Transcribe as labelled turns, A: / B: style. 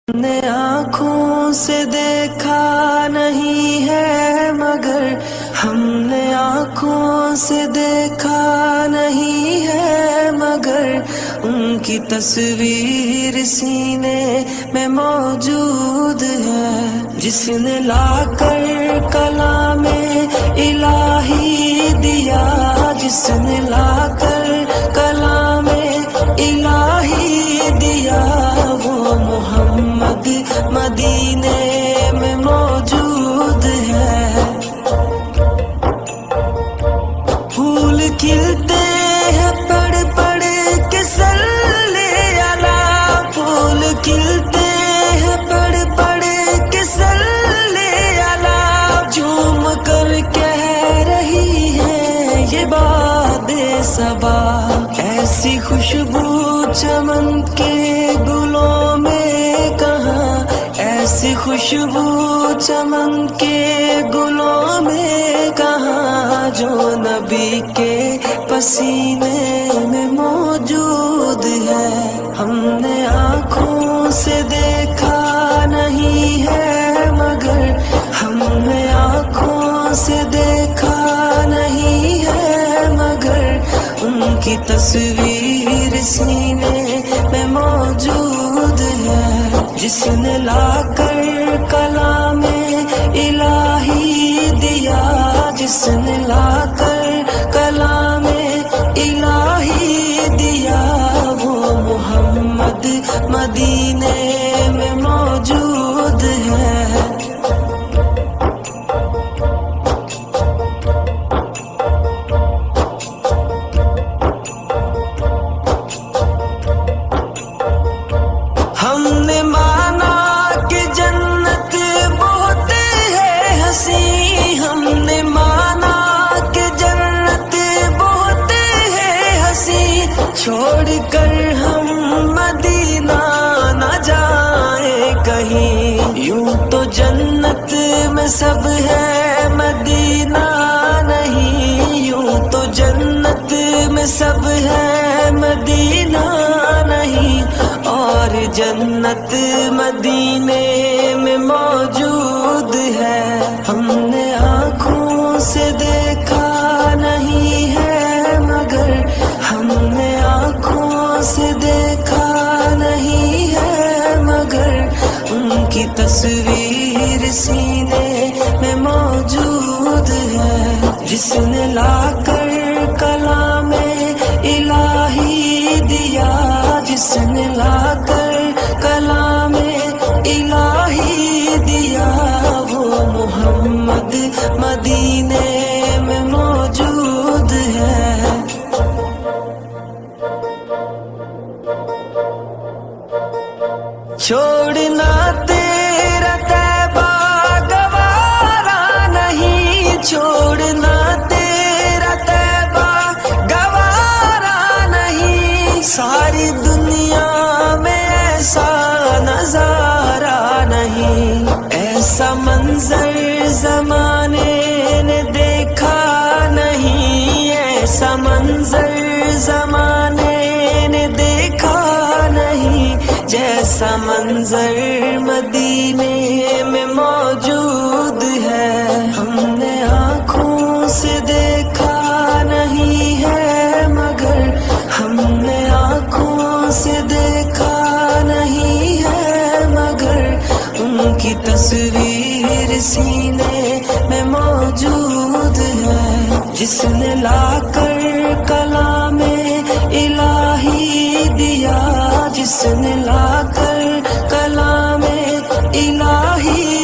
A: نے آنکھوں سے دیکھا نہیں ہے مگر ہم نے آنکھوں سے دیکھا نہیں ہے مگر ان کی تصویر سینے میں موجود ہے، جس نے لا کر کلام الہی دیا، جس نے لا کر کلام الہی دیا، وہ محمد مدینے میں موجود ہے۔ پھول کھلتے ہیں پڑھ پڑھ کے صلی علی، پھول کھلتے ہیں پڑھ پڑھ کے صلی علی، جھوم کر کہہ رہی ہے یہ باد صبا، ایسی خوشبو چمن کے گلوں میں کہاں، ایسی خوشبو چمن کے گلوں میں کہاں، جو نبی کے پسینے میں موجود ہے۔ ہم نے آنکھوں سے دیکھا نہیں ہے مگر ہم نے آنکھوں سے دیکھا نہیں ہے مگر ان کی تصویر سینے میں موجود ہے، جس نے لا کر کلام الہی دیا، جس نے لا کر کلام الہی دیا، وہ محمد مدینے میں موجود ہے۔ ہم نے مانا کہ جنت بہت ہے حسین، ہم نے مانا کہ جنت بہت ہے حسین، چھوڑ کر ہم مدینہ نہ جائیں کہیں، یوں تو جنت میں سب ہے مدینہ نہیں، یوں تو جنت میں سب ہے مدینہ نہیں، اور جنت مدینے میں موجود ہے۔ ہم نے آنکھوں سے دیکھا نہیں ہے مگر ہم نے آنکھوں سے دیکھا نہیں ہے مگر ان کی تصویر سینے میں موجود ہے، جس نے لا کر کلام الہی دیا، جس نے لا کر کلام الہی دیا، وہ محمد مدینے میں موجود ہے۔ چھوڑنا تیرا طیبہ گوارا نہیں، چھوڑنا تیرا طیبہ گوارا نہیں، ساری دنیا میں ایسا نظارہ نہیں، ایسا منظر زمانے نے دیکھا نہیں، ایسا منظر زمانے نے دیکھا نہیں، جیسا منظر مدینے میں موجود ہے۔ ہم نے آنکھوں سے دیکھا نہیں ہے مگر ہم نے آنکھوں سے دیکھا نہیں ہے مگر ان کی تصویر سینے میں موجود ہے، جس نے لا کر کلام الہی دیا، جس نے لا کر کلام الہی